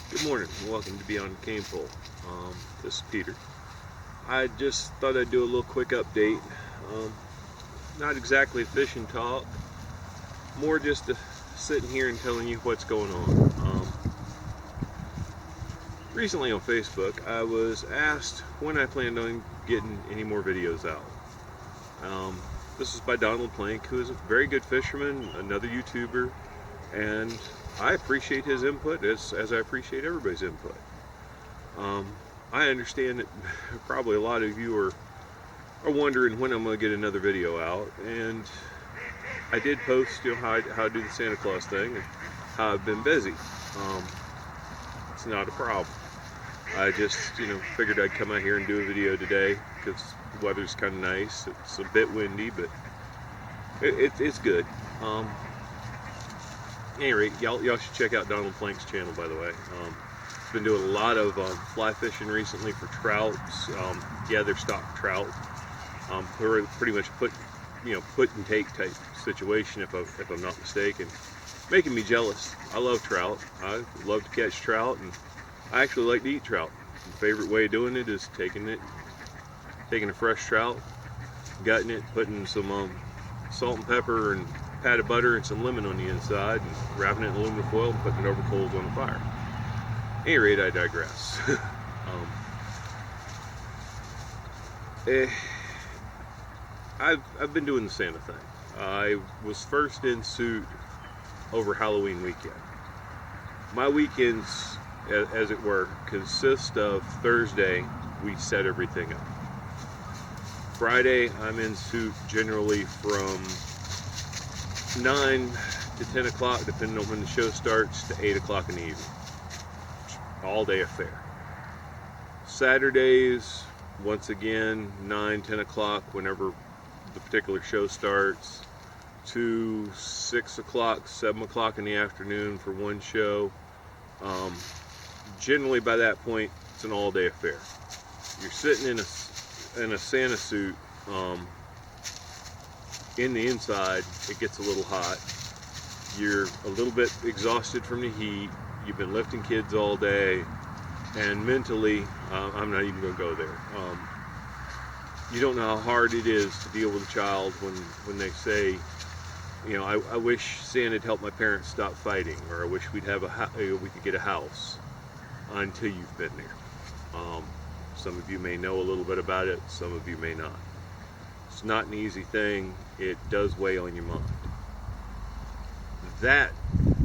Good morning and welcome to Beyond Cane Pole. This is Peter. I just thought I'd do a little quick update. Um, Not exactly fishing talk, more just sitting here and telling you what's going on. Recently on Facebook, I was asked when I planned on getting any more videos out. This is by Donald Plank, who is a very good fisherman, another YouTuber, and I appreciate his input as I appreciate everybody's input. I understand that probably a lot of you are wondering when I'm going to get another video out, and I did post how I do the Santa Claus thing and how I've been busy. It's not a problem. I just figured I'd come out here and do a video today because the weather's kind of nice. It's a bit windy, but it's good. Anyway, y'all should check out Donald Plank's channel, by the way. Been doing a lot of fly fishing recently for trout, gather stock trout. We're pretty much put and take type situation, if I'm not mistaken. Making me jealous. I love trout. I love to catch trout, and I actually like to eat trout. My favorite way of doing it is taking a fresh trout, gutting it, putting some salt and pepper and a pat of butter and some lemon on the inside, and wrapping it in aluminum foil and putting it over coals on the fire. At any rate, I digress. I've been doing the Santa thing. I was first in suit over Halloween weekend. My weekends, as it were, consist of Thursday, we set everything up. Friday, I'm in suit generally from 9 to 10 o'clock, depending on when the show starts, to 8 o'clock in the evening. All day affair. Saturdays, once again, 9, 10 o'clock, whenever the particular show starts, to 6 o'clock, 7 o'clock in the afternoon for one show. Generally by that point, it's an all-day affair. You're sitting in a Santa suit. In the inside, it gets a little hot. You're a little bit exhausted from the heat. You've been lifting kids all day, and mentally, I'm not even going to go there. You don't know how hard it is to deal with a child when they say, I wish Sana'd help my parents stop fighting, or I wish we could get a house, until you've been there. Some of you may know a little bit about it, some of you may not. It's not an easy thing. It does weigh on your mind. That,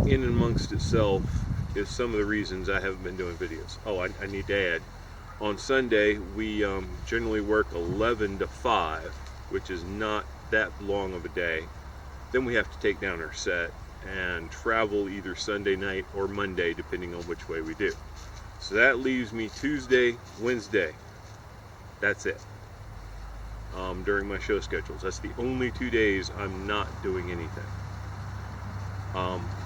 in and amongst itself, is some of the reasons I haven't been doing videos. Oh, I need to add, on Sunday, we generally work 11 to 5, which is not that long of a day. Then we have to take down our set and travel either Sunday night or Monday, depending on which way we do. So that leaves me Tuesday, Wednesday. That's it. During my show schedules. That's the only 2 days I'm not doing anything.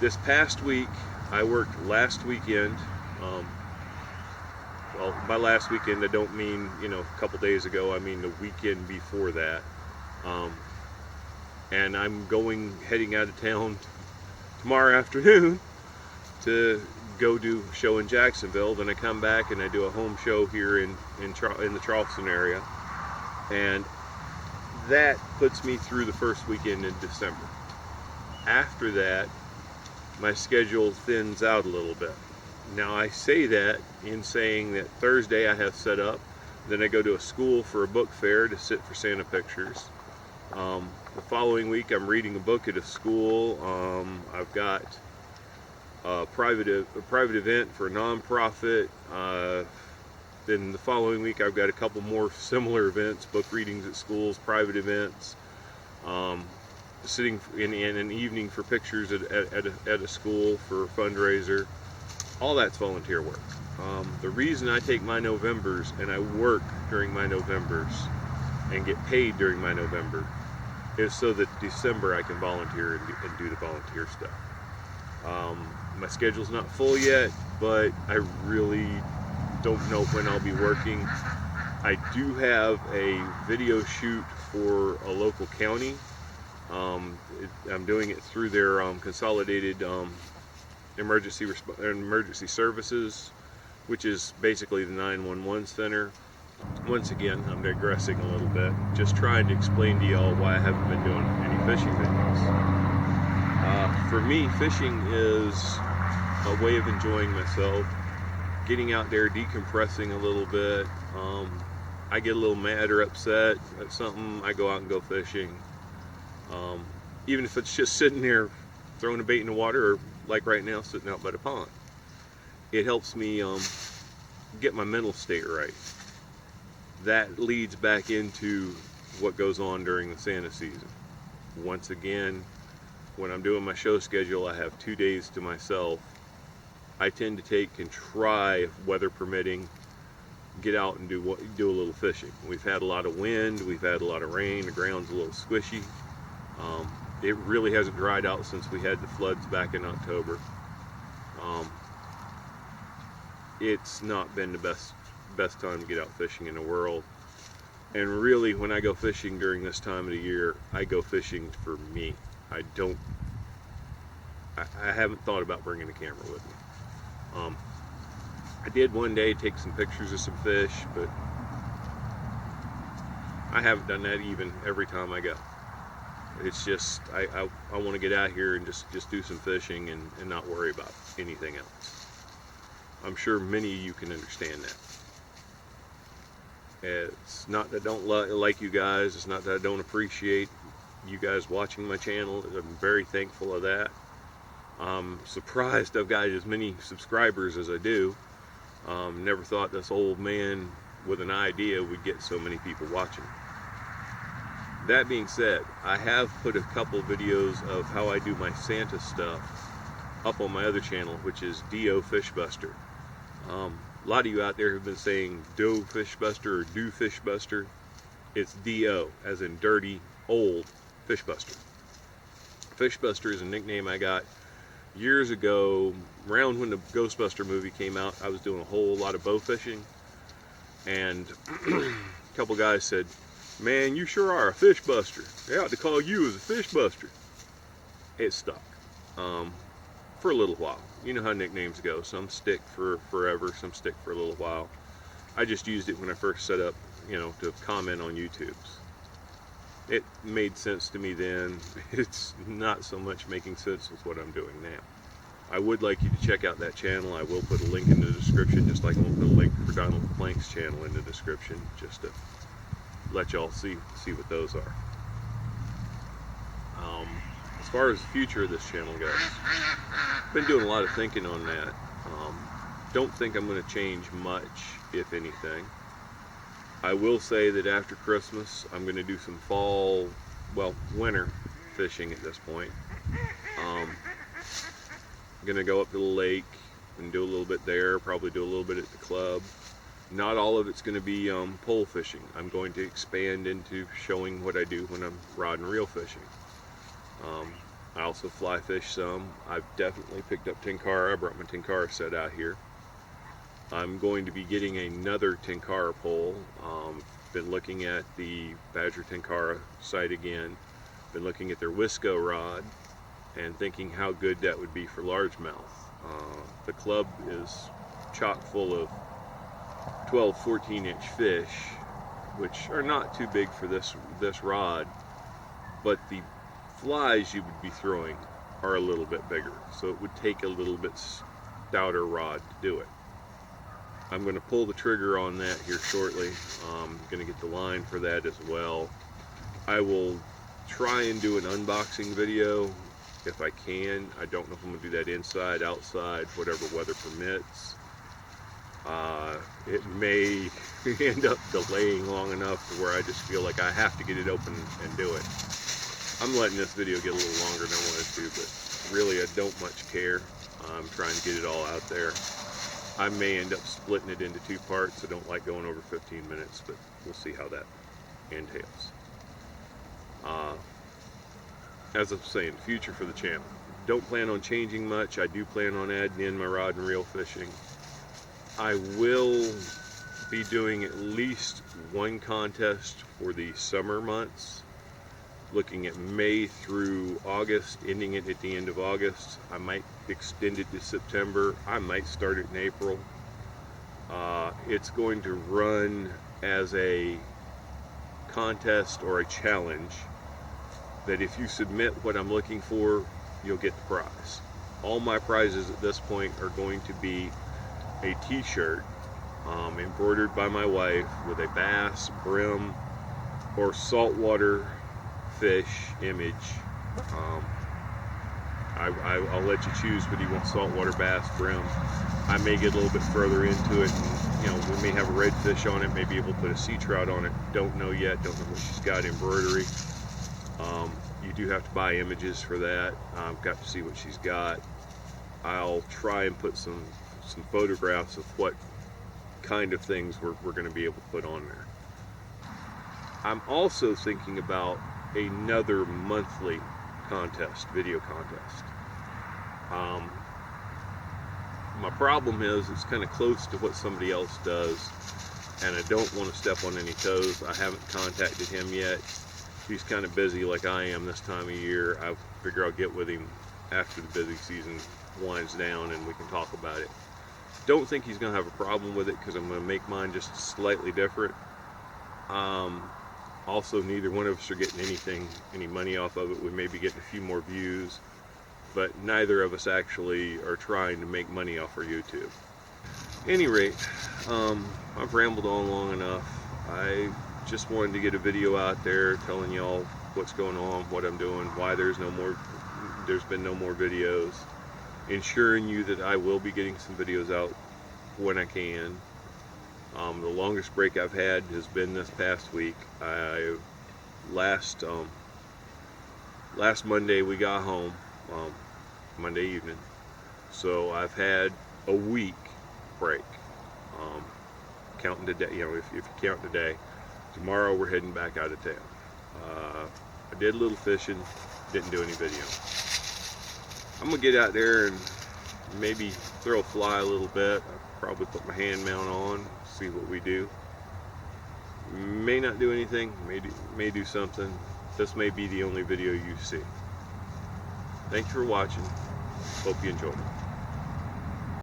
This past week, I worked last weekend. Well, by last weekend, I don't mean, a couple days ago. I mean the weekend before that. And I'm heading out of town tomorrow afternoon to go do a show in Jacksonville. Then I come back and I do a home show here in the Charleston area. And that puts me through the first weekend in December. After that, my schedule thins out a little bit. Now I say that in saying that Thursday I have set up, then I go to a school for a book fair to sit for Santa pictures. The following week I'm reading a book at a school. I've got a private event for a nonprofit. Then the following week I've got a couple more similar events, book readings at schools, private events, sitting in an evening for pictures at a school for a fundraiser. All that's volunteer work. The reason I take my Novembers and I work during my Novembers and get paid during my November is so that December I can volunteer and do the volunteer stuff. My schedule's not full yet, but I really don't know when I'll be working. I do have a video shoot for a local county. I'm doing it through their consolidated emergency services, which is basically the 911 center. Once again, I'm digressing a little bit, just trying to explain to y'all why I haven't been doing any fishing videos. For me, fishing is a way of enjoying myself, getting out there, decompressing a little bit. I get a little mad or upset at something, I go out and go fishing. Even if it's just sitting there throwing a bait in the water, or like right now, sitting out by the pond. It helps me get my mental state right. That leads back into what goes on during the Santa season. Once again, when I'm doing my show schedule, I have 2 days to myself. I tend to take and try, weather permitting, get out and do a little fishing. We've had a lot of wind, we've had a lot of rain, the ground's a little squishy. It really hasn't dried out since we had the floods back in October. It's not been the best time to get out fishing in the world. And really, when I go fishing during this time of the year, I go fishing for me. I haven't thought about bringing a camera with me. I did one day take some pictures of some fish, but I haven't done that even every time I go. It's just, I want to get out here and just do some fishing and not worry about anything else. I'm sure many of you can understand that. It's not that I don't like you guys, it's not that I don't appreciate you guys watching my channel. I'm very thankful of that. I'm surprised I've got as many subscribers as I do. Never thought this old man with an idea would get so many people watching. That being said, I have put a couple videos of how I do my Santa stuff up on my other channel, which is D.O. Fishbuster. A lot of you out there have been saying Doe Fishbuster or Do Fishbuster. It's D.O. as in dirty, old Fishbuster. Fishbuster is a nickname I got years ago, around when the Ghostbuster movie came out. I was doing a whole lot of bow fishing, and a couple guys said, "Man, you sure are a fish buster. They ought to call you as a fish buster." It stuck for a little while. You know how nicknames go. Some stick for forever, some stick for a little while. I just used it when I first set up, to comment on YouTube's. It made sense to me then. It's not so much making sense with what I'm doing now. I would like you to check out that channel. I will put a link in the description, just like I'm going to put a link for Donald Plank's channel in the description, just to let y'all see what those are. As far as the future of this channel goes, I've been doing a lot of thinking on that. Don't think I'm going to change much, if anything. I will say that after Christmas, I'm going to do some winter fishing at this point. I'm going to go up to the lake and do a little bit there, probably do a little bit at the club. Not all of it's going to be pole fishing. I'm going to expand into showing what I do when I'm rod and reel fishing. I also fly fish some. I've definitely picked up tenkara. I brought my tenkara set out here. I'm going to be getting another tenkara pole. Been looking at the Badger Tenkara site again. Been looking at their Wisco rod and thinking how good that would be for largemouth. The club is chock full of 12, 14-inch fish, which are not too big for this rod, but the flies you would be throwing are a little bit bigger, so it would take a little bit stouter rod to do it. I'm going to pull the trigger on that here shortly. I'm going to get the line for that as well. I will try and do an unboxing video if I can. I don't know if I'm going to do that inside, outside, whatever weather permits. It may end up delaying long enough to where I just feel like I have to get it open and do it. I'm letting this video get a little longer than I wanted to, but really I don't much care. I'm trying to get it all out there. I may end up splitting it into 2 parts. I don't like going over 15 minutes, but we'll see how that entails. As I was saying, future for the channel. Don't plan on changing much. I do plan on adding in my rod and reel fishing. I will be doing at least one contest for the summer months. looking at May through August, ending it at the end of August. I might extend it to September. I might start it in April. It's going to run as a contest or a challenge that if you submit what I'm looking for, you'll get the prize. All my prizes at this point are going to be a t-shirt embroidered by my wife with a bass, brim, or saltwater fish image. I'll let you choose whether you want saltwater, bass, brim. I may get a little bit further into it, and we may have a redfish on it, maybe able to put a sea trout on it. Don't know yet, don't know what she's got embroidery. You do have to buy images for that. I've got to see what she's got. I'll try and put some photographs of what kind of things we're going to be able to put on there. I'm also thinking about another monthly contest, video contest. My problem is it's kind of close to what somebody else does, and I don't want to step on any toes. I haven't contacted him yet. He's kind of busy like I am this time of year. I figure I'll get with him after the busy season winds down and we can talk about it. Don't think he's going to have a problem with it because I'm going to make mine just slightly different. Also, neither one of us are getting any money off of it. We may be getting a few more views, but neither of us actually are trying to make money off our YouTube. At any rate, I've rambled on long enough. I just wanted to get a video out there telling y'all what's going on, what I'm doing, why there's been no more videos, ensuring you that I will be getting some videos out when I can. The longest break I've had has been this past week. Last Monday we got home, Monday evening, so I've had a week break. Counting today, if you count today, tomorrow we're heading back out of town. I did a little fishing, didn't do any video. I'm gonna get out there and maybe throw a fly a little bit. I'll probably put my hand mount on, see what we do. May not do anything, may do something. This may be the only video you see. Thank you for watching. Hope you enjoyed it.